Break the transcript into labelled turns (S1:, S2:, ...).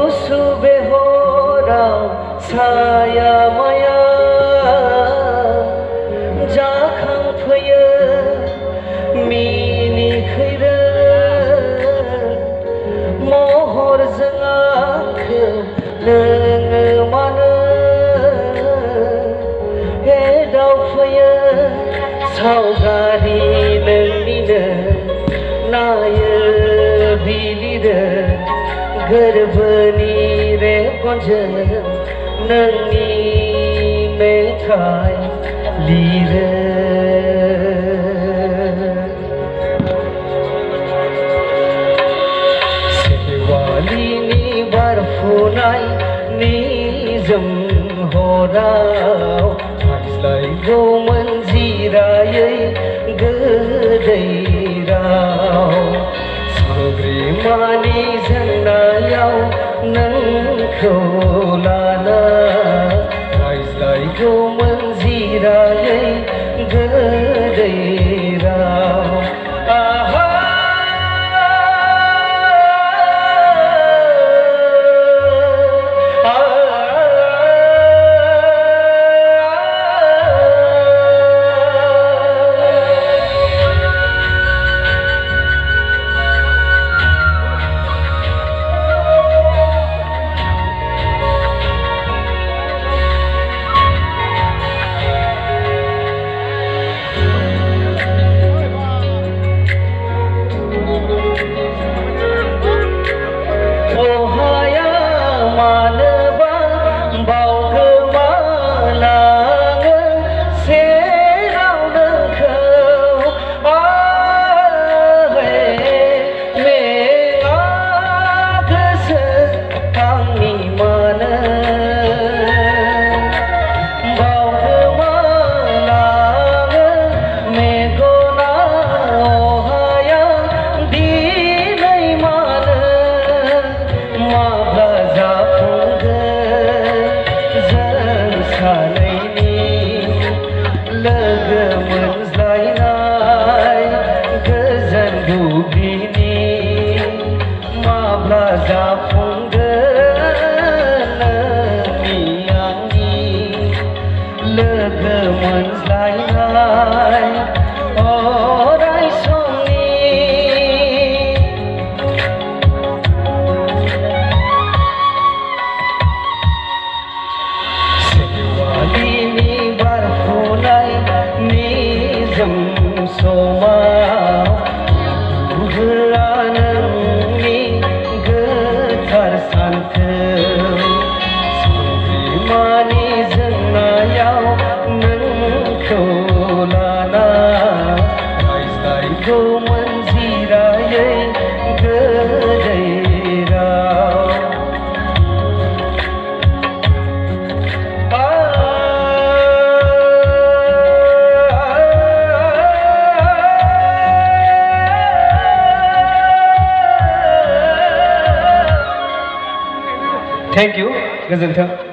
S1: गुसु बेहराव साया माया जाखांफैयो मिनिखैरो महरजों आंखौ नोङो मानो एदावफैयो सावगारि नोंनिनो नायो बिलिरो गोरबोनि रेबगनजों नोंनि मेथाइ लिरो सेवालिनि बारफुनाय निजोम हराव हायज्लायगौमोन जिरायै गोदै राव सग्रिमानि जोंनायाव नोंखौ लाना रायज्लायगौमोन जिरायै गोदै राव Thank you. Goodbye.